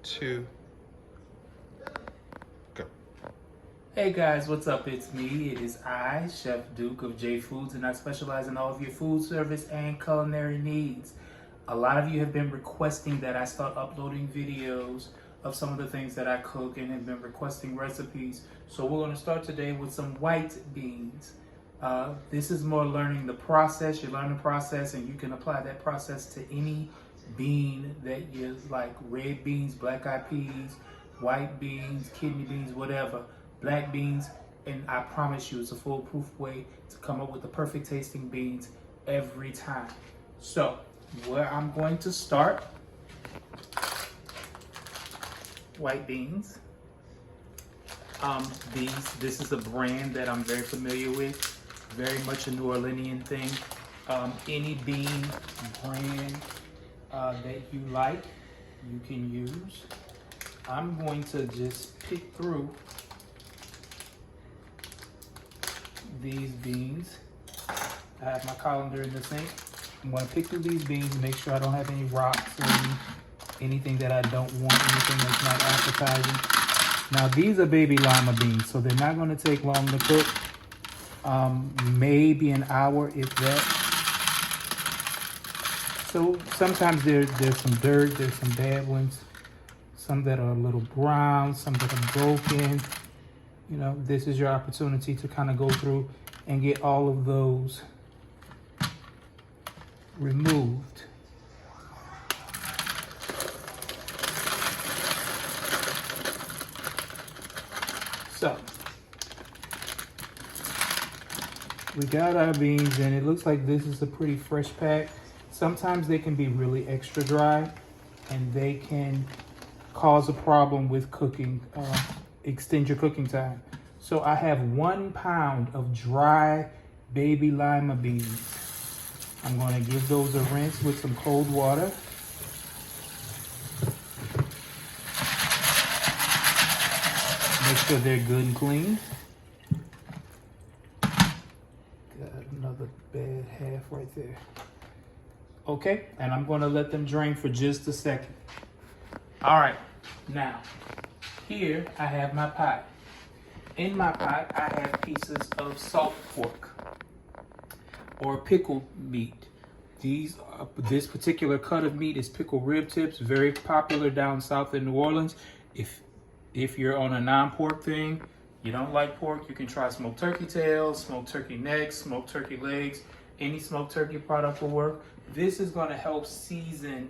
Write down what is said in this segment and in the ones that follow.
2, go. Hey guys, what's up? It's me. It is I, Chef Duke of J Foods, and I specialize in all of your food service and culinary needs. A lot of you have been requesting that I start uploading videos of some of the things that I cook and have been requesting recipes. So we're going to start today with some white beans. This is more learning the process. You learn the process and you can apply that process to any bean that you like. Red beans, black eyed peas, white beans, kidney beans, whatever. Black beans, and I promise you it's a foolproof way to come up with the perfect tasting beans every time. So where I'm going to start, white beans. This is a brand that I'm very familiar with, very much a New Orleanian thing. Any bean brand that you like, you can use. I'm going to just pick through these beans. I have my colander in the sink. I'm going to pick through these beans and make sure I don't have any rocks or anything that I don't want, anything that's not appetizing. Now these are baby lima beans, so they're not going to take long to cook. Maybe an hour, if that. So sometimes there's some dirt, there's some bad ones, some that are a little brown, some that are broken. You know, this is your opportunity to kind of go through and get all of those removed. So we got our beans, and it looks like this is a pretty fresh pack. Sometimes they can be really extra dry and they can cause a problem with cooking, extend your cooking time. So I have 1 pound of dry baby lima beans. I'm going to give those a rinse with some cold water. Make sure they're good and clean. Got another bad half right there. Okay, and I'm going to let them drain for just a second. All right, now here I have my pot. In my pot, I have pieces of salt pork or pickled meat. This particular cut of meat is pickled rib tips, very popular down south in New Orleans. If you're on a non-pork thing, you don't like pork, you can try smoked turkey tails, smoked turkey necks, smoked turkey legs. Any smoked turkey product will work. This is going to help season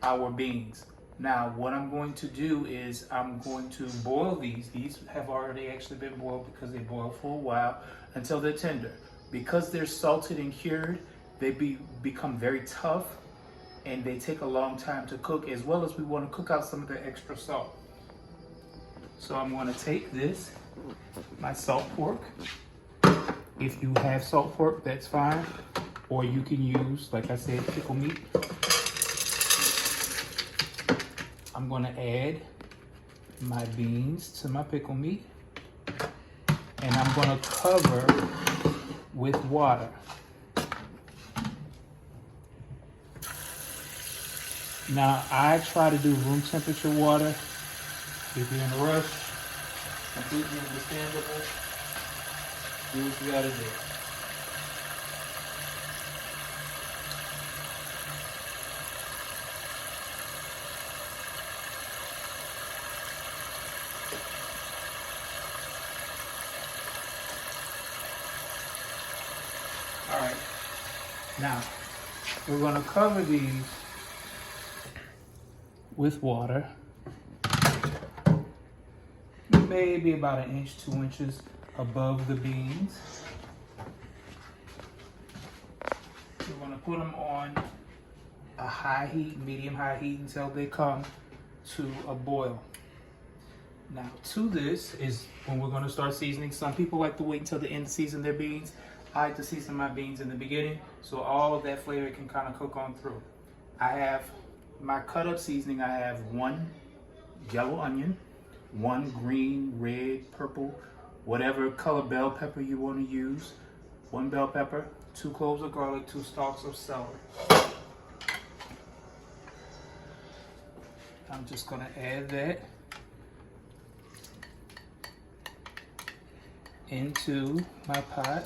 our beans. Now, what I'm going to do is I'm going to boil these. These have already actually been boiled because they boil for a while until they're tender. Because they're salted and cured, they become very tough and they take a long time to cook, as well as we want to cook out some of the extra salt. So I'm going to take this, my salt pork. If you have salt pork, that's fine. Or you can use, like I said, pickle meat. I'm going to add my beans to my pickle meat. And I'm going to cover with water. Now, I try to do room temperature water. If you're in a rush, completely understandable. Do what you gotta do. All right. Now, we're gonna cover these with water. Maybe about 1 inch, 2 inches above the beans. We're going to put them on a high heat, medium high heat, until they come to a boil. Now to this is when we're going to start seasoning. Some people like to wait until the end to season their beans. I like to season my beans in the beginning so all of that flavor can kind of cook on through. I have my cut up seasoning. I have 1 yellow onion, 1 green, red, purple, whatever color bell pepper you want to use, 1 bell pepper, 2 cloves of garlic, 2 stalks of celery. I'm just gonna add that into my pot.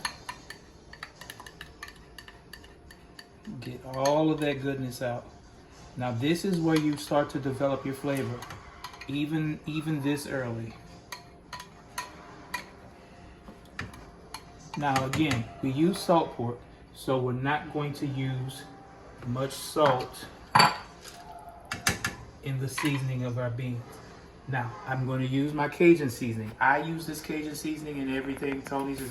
Get all of that goodness out. Now this is where you start to develop your flavor, even this early. Now again, we use salt pork, so we're not going to use much salt in the seasoning of our beans. Now, I'm going to use my Cajun seasoning. I use this Cajun seasoning and everything. Tony's is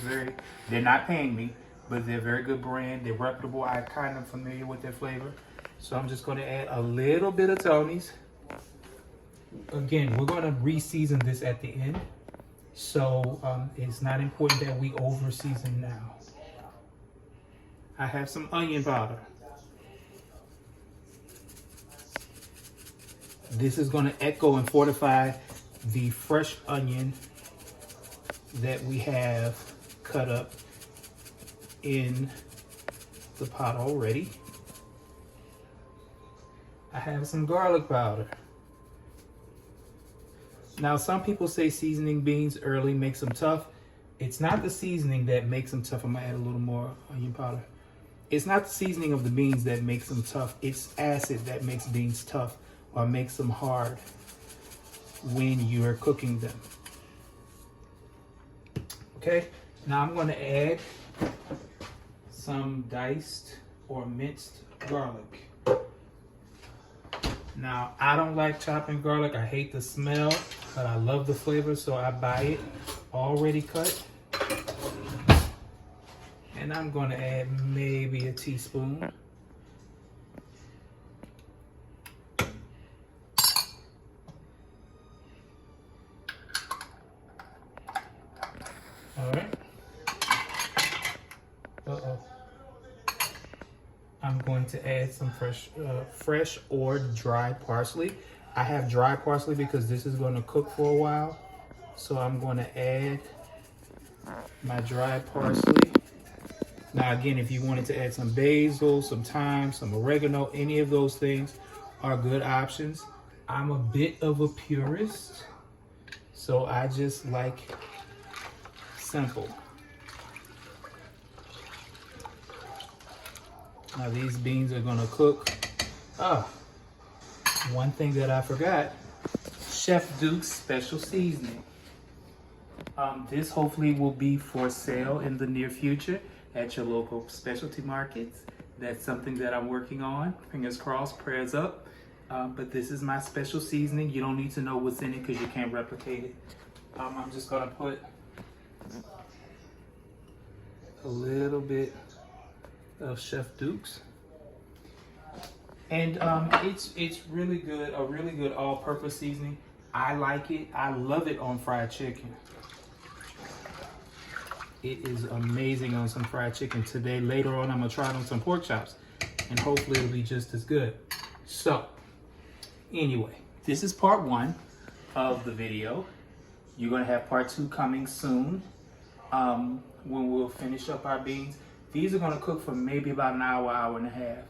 they're not paying me, but they're a very good brand. They're reputable. I kind of familiar with their flavor. So I'm just going to add a little bit of Tony's. Again, we're going to re-season this at the end. So it's not important that we over-season now. I have some onion powder. This is going to echo and fortify the fresh onion that we have cut up in the pot already. I have some garlic powder. Now, some people say seasoning beans early makes them tough. It's not the seasoning that makes them tough. I'm gonna add a little more onion powder. It's not the seasoning of the beans that makes them tough. It's acid that makes beans tough or makes them hard when you're cooking them. Okay, now I'm gonna add some diced or minced garlic. Now, I don't like chopping garlic. I hate the smell, but I love the flavor, so I buy it already cut. And I'm going to add maybe a teaspoon. All right. I'm going to add some fresh or dry parsley. I have dry parsley because this is going to cook for a while. So I'm going to add my dry parsley. Now again, if you wanted to add some basil, some thyme, some oregano, any of those things are good options. I'm a bit of a purist, so I just like simple. Now these beans are gonna cook. One thing that I forgot, Chef Duke's special seasoning. This hopefully will be for sale in the near future at your local specialty markets. That's something that I'm working on. Fingers crossed, prayers up. But this is my special seasoning. You don't need to know what's in it because you can't replicate it. I'm just gonna put a little bit of Chef Duke's. And it's really good, a really good all-purpose seasoning. I like it. I love it on fried chicken. It is amazing on some fried chicken. Today, later on, I'm gonna try it on some pork chops, and hopefully it'll be just as good. So, anyway, this is part 1 of the video. You're gonna have part 2 coming soon, when we'll finish up our beans. These are gonna cook for maybe about an hour, hour and a half.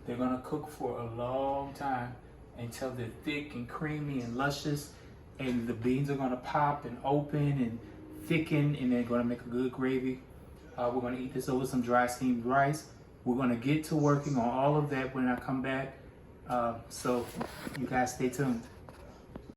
They're gonna cook for a long time until they're thick and creamy and luscious, and the beans are gonna pop and open and thicken, and they're gonna make a good gravy. We're gonna eat this over some dry steamed rice. We're gonna get to working on all of that when I come back. So you guys stay tuned.